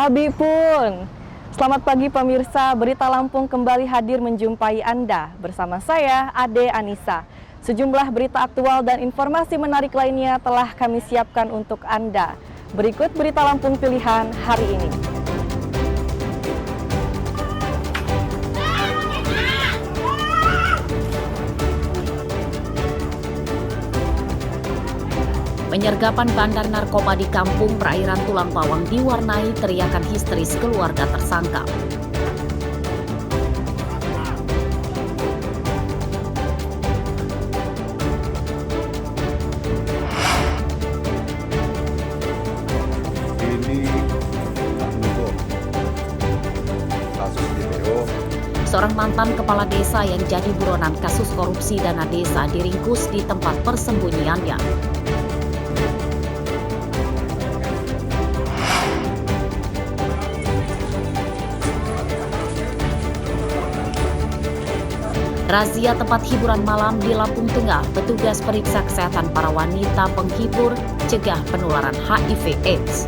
Abi pun. Selamat pagi pemirsa, Berita Lampung kembali hadir menjumpai Anda. Bersama saya, Ade Anissa. Sejumlah berita aktual dan informasi menarik lainnya telah kami siapkan untuk Anda. Berikut Berita Lampung pilihan hari ini. Penyergapan bandar narkoba di kampung perairan Tulang Bawang diwarnai teriakan histeris keluarga tersangka. Ini Mugo, kasus DPO. Seorang mantan kepala desa yang jadi buronan kasus korupsi dana desa diringkus di tempat persembunyiannya. Razia tempat hiburan malam di Lampung Tengah, petugas periksa kesehatan para wanita penghibur, cegah penularan HIV/AIDS.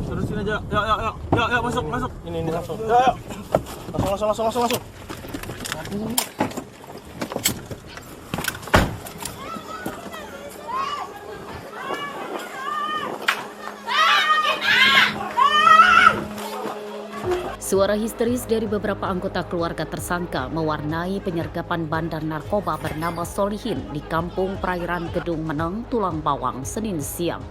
Terusin aja. Ya, masuk. Ini langsung. Ya. Langsung. Suara histeris dari beberapa anggota keluarga tersangka mewarnai penyergapan bandar narkoba bernama Solihin di kampung perairan Gedung Meneng, Tulang Bawang, Senin siang.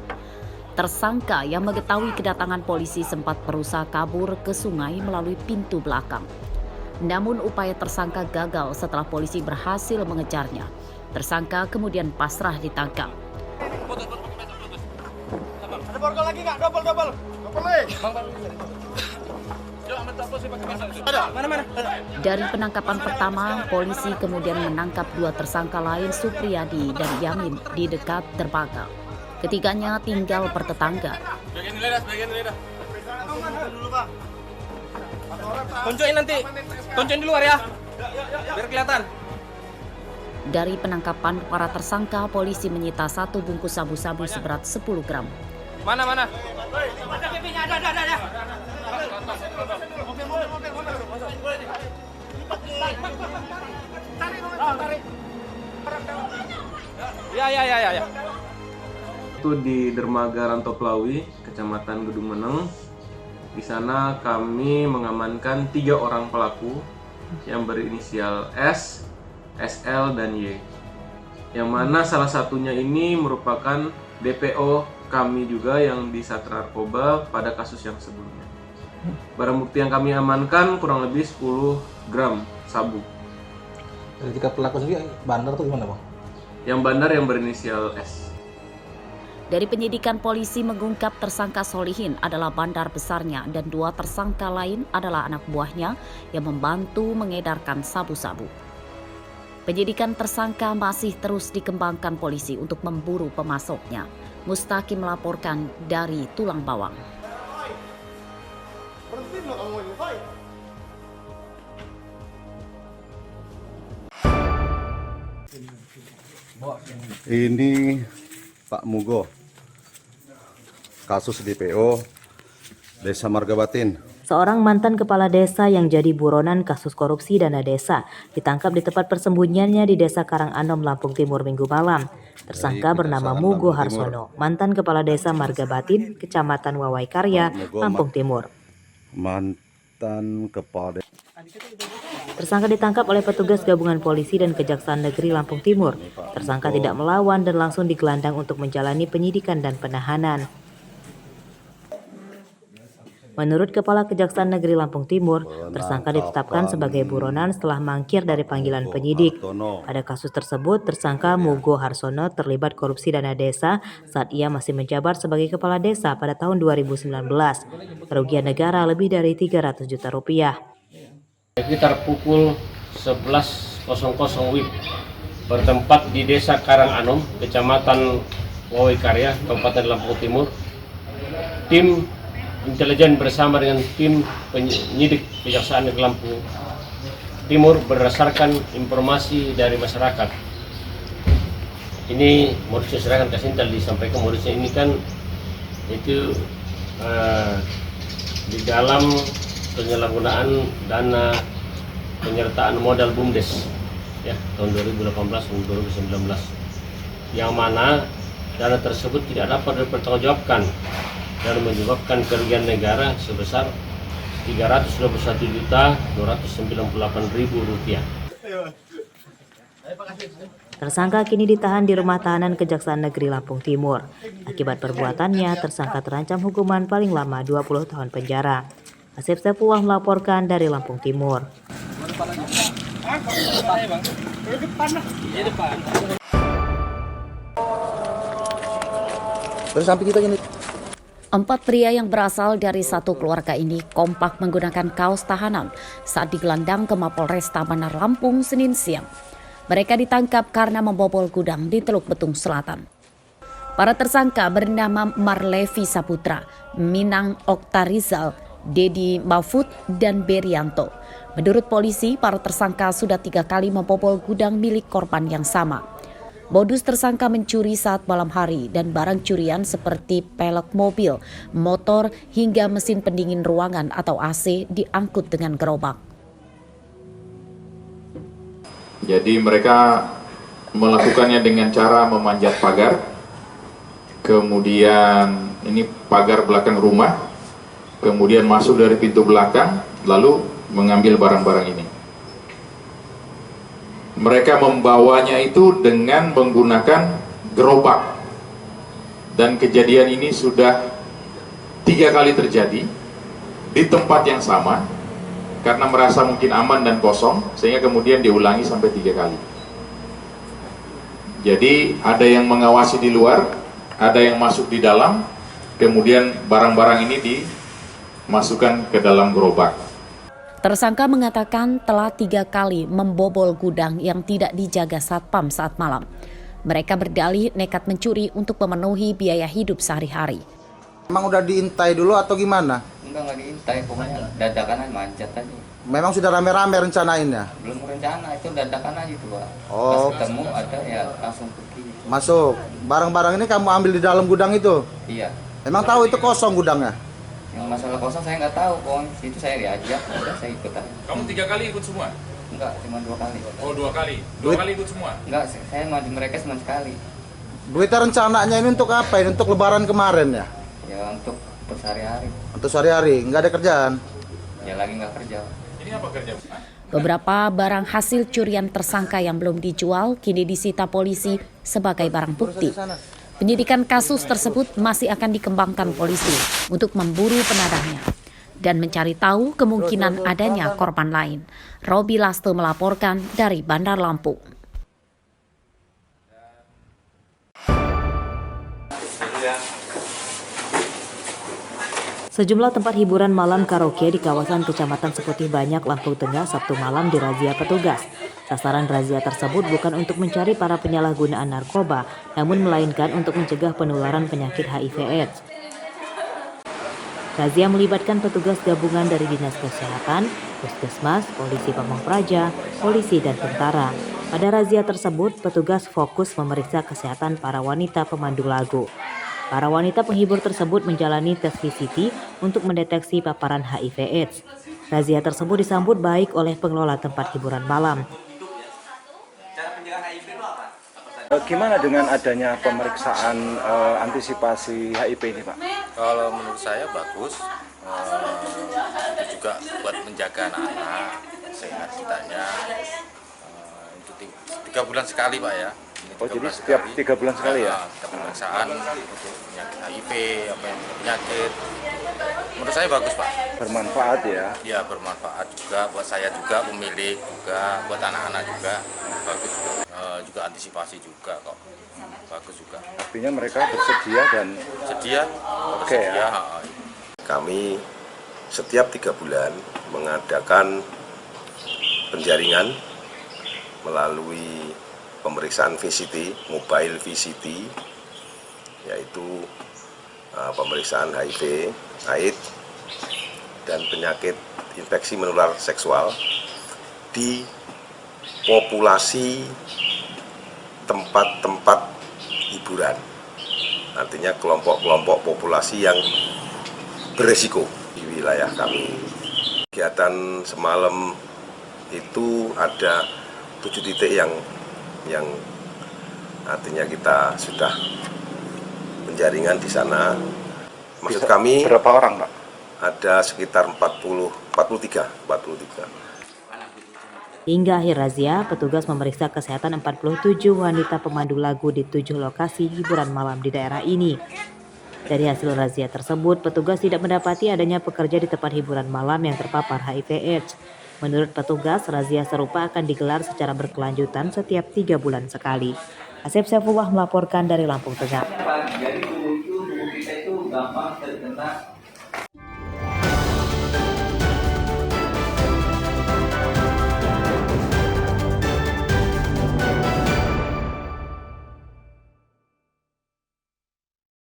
Tersangka yang mengetahui kedatangan polisi sempat berusaha kabur ke sungai melalui pintu belakang. Namun upaya tersangka gagal setelah polisi berhasil mengejarnya. Tersangka kemudian pasrah ditangkap. Ada borgol lagi enggak? Double. Mana? Dari penangkapan pertama, polisi kemudian menangkap dua tersangka lain, Supriyadi dan Yamin, di dekat dermaga. Ketiganya tinggal bertetangga. Bagian lidah. Tonjokin di luar ya. Biar kelihatan. Dari penangkapan para tersangka, polisi menyita 1 bungkus sabu-sabu seberat 10 gram. Mana? Ada. Ya. Itu di dermaga Rantoplawi, Kecamatan Gedung Meneng. Di sana kami mengamankan 3 orang pelaku yang berinisial S, SL, dan Y. Yang mana salah satunya ini merupakan DPO kami juga yang di Satra Narkoba pada kasus yang sebelumnya. Barang bukti yang kami amankan kurang lebih 10 gram sabu. Ketika pelaku sendiri bandar tuh gimana, Bang? Yang bandar yang berinisial S. Dari penyidikan, polisi mengungkap tersangka Solihin adalah bandar besarnya dan 2 tersangka lain adalah anak buahnya yang membantu mengedarkan sabu-sabu. Penyidikan tersangka masih terus dikembangkan polisi untuk memburu pemasoknya. Mustaqim melaporkan dari Tulang Bawang. Ini Pak Mugo, kasus DPO Desa Margabatin. Seorang mantan kepala desa yang jadi buronan kasus korupsi dana desa ditangkap di tempat persembunyiannya di Desa Karanganom, Lampung Timur Minggu malam. Tersangka bernama Mugo Harsono, mantan kepala desa Margabatin, Kecamatan Wawai Karya, Lampung Timur. Mantan kepala. Tersangka ditangkap oleh petugas gabungan polisi dan Kejaksaan Negeri Lampung Timur. Tersangka tidak melawan dan langsung digelandang untuk menjalani penyidikan dan penahanan. Menurut Kepala Kejaksaan Negeri Lampung Timur, tersangka ditetapkan sebagai buronan setelah mangkir dari panggilan penyidik. Pada kasus tersebut, tersangka Mugo Harsono terlibat korupsi dana desa saat ia masih menjabat sebagai kepala desa pada tahun 2019. Kerugian negara lebih dari 300 juta rupiah. Sekitar pukul 11.00 WIB bertempat di Desa Karanganom, Kecamatan Wawai Karya, Kabupaten Lampung Timur. Tim intelijen bersama dengan tim penyidik Kejaksaan Negeri Lampung Timur berdasarkan informasi dari masyarakat. Ini modusnya serahkan Kasintal disampaikan modusnya ini kan itu di dalam penyalahgunaan dana penyertaan modal BUMDes ya tahun 2018 dan 2019 yang mana dana tersebut tidak dapat dipertanggungjawabkan dan menyebabkan kerugian negara sebesar Rp321.298.000. Tersangka kini ditahan di Rumah Tahanan Kejaksaan Negeri Lampung Timur. Akibat perbuatannya, tersangka terancam hukuman paling lama 20 tahun penjara. Asep Sepuah melaporkan dari Lampung Timur. Terus sampai kita gini. 4 pria yang berasal dari satu keluarga ini kompak menggunakan kaos tahanan saat digelandang ke Mapolresta Bandar Lampung Senin siang. Mereka ditangkap karena membobol gudang di Teluk Betung Selatan. Para tersangka bernama Marlevi Saputra, Minang Oktarizal, Dedi Mahfud, dan Berianto. Menurut polisi, para tersangka sudah 3 kali membobol gudang milik korban yang sama. Modus tersangka mencuri saat malam hari dan barang curian seperti pelek mobil, motor, hingga mesin pendingin ruangan atau AC diangkut dengan gerobak. Jadi mereka melakukannya dengan cara memanjat pagar, kemudian ini pagar belakang rumah, kemudian masuk dari pintu belakang, lalu mengambil barang-barang ini. Mereka membawanya itu dengan menggunakan gerobak, dan kejadian ini sudah 3 kali terjadi di tempat yang sama karena merasa mungkin aman dan kosong, sehingga kemudian diulangi sampai 3 kali. Jadi ada yang mengawasi di luar, ada yang masuk di dalam, kemudian barang-barang ini dimasukkan ke dalam gerobak. Tersangka mengatakan telah 3 kali membobol gudang yang tidak dijaga satpam saat malam. Mereka berdalih nekat mencuri untuk memenuhi biaya hidup sehari-hari. Emang udah diintai dulu atau gimana? Enggak diintai, pokoknya dadakan aja, manjat aja. Memang sudah rame-rame rencanainnya? Belum rencana, itu dadakan aja tuh, Pak. Oh. Pas ketemu ada ya langsung pergi. Masuk. Barang-barang ini kamu ambil di dalam gudang itu? Iya. Emang tahu itu kosong gudangnya? Yang masalah kosong saya nggak tahu, pokoknya situ saya diajak, udah saya ikut aja. Kamu 3 kali ikut semua? Enggak, cuma 2 kali. Oh 2 kali? 2 kali ikut semua? Enggak, saya sama mereka cuma sekali. Duitnya rencananya ini untuk apa? Ini untuk lebaran kemarin ya? Ya untuk sehari-hari. Untuk sehari-hari? Nggak ada kerjaan? Ya lagi nggak kerja. Ini apa kerja? Beberapa barang hasil curian tersangka yang belum dijual kini disita polisi sebagai barang bukti. Penyidikan kasus tersebut masih akan dikembangkan polisi untuk memburu penadahnya dan mencari tahu kemungkinan adanya korban lain. Robi Lasto melaporkan dari Bandar Lampung. Sejumlah tempat hiburan malam karaoke di kawasan Kecamatan Sekutih Banyak, Lampung Tengah, Sabtu malam dirazia petugas. Sasaran razia tersebut bukan untuk mencari para penyalahgunaan narkoba, namun melainkan untuk mencegah penularan penyakit HIV/AIDS. Razia melibatkan petugas gabungan dari Dinas Kesehatan, Puskesmas, Polisi Pamong Praja, polisi, dan tentara. Pada razia tersebut, petugas fokus memeriksa kesehatan para wanita pemandu lagu. Para wanita penghibur tersebut menjalani tes VCT untuk mendeteksi paparan HIV/AIDS. Razia tersebut disambut baik oleh pengelola tempat hiburan malam. Gimana dengan adanya pemeriksaan antisipasi HIV ini, Pak? Kalau menurut saya bagus, itu juga buat menjaga anak-anak sehat kitanya. Itu 3 bulan sekali, Pak ya. Oh, jadi setiap 3 bulan sekali ya? Kita pemeriksaan untuk penyakit HIV, apa yang penyakit. Menurut saya bagus, Pak. Bermanfaat ya? Ya, bermanfaat juga buat saya juga, pemilik juga, buat anak-anak juga. Bagus juga. Juga antisipasi juga kok. Bagus juga. Artinya mereka bersedia dan sedia. Oke ya. Kami setiap 3 bulan mengadakan penjaringan melalui pemeriksaan VCT, mobile VCT, yaitu pemeriksaan HIV, AIDS, dan penyakit infeksi menular seksual di populasi tempat-tempat hiburan. Artinya kelompok-kelompok populasi yang beresiko di wilayah kami. Kegiatan semalam itu ada 7 titik yang artinya kita sudah penjaringan di sana. Maksud kami berapa orang, Pak? ada sekitar 43. Hingga akhir razia, petugas memeriksa kesehatan 47 wanita pemandu lagu di 7 lokasi hiburan malam di daerah ini. Dari hasil razia tersebut, petugas tidak mendapati adanya pekerja di tempat hiburan malam yang terpapar HIV/AIDS. Menurut petugas, razia serupa akan digelar secara berkelanjutan setiap 3 bulan sekali. Asep Saifullah melaporkan dari Lampung Tengah. Jadi tubuh kita itu gampang terkena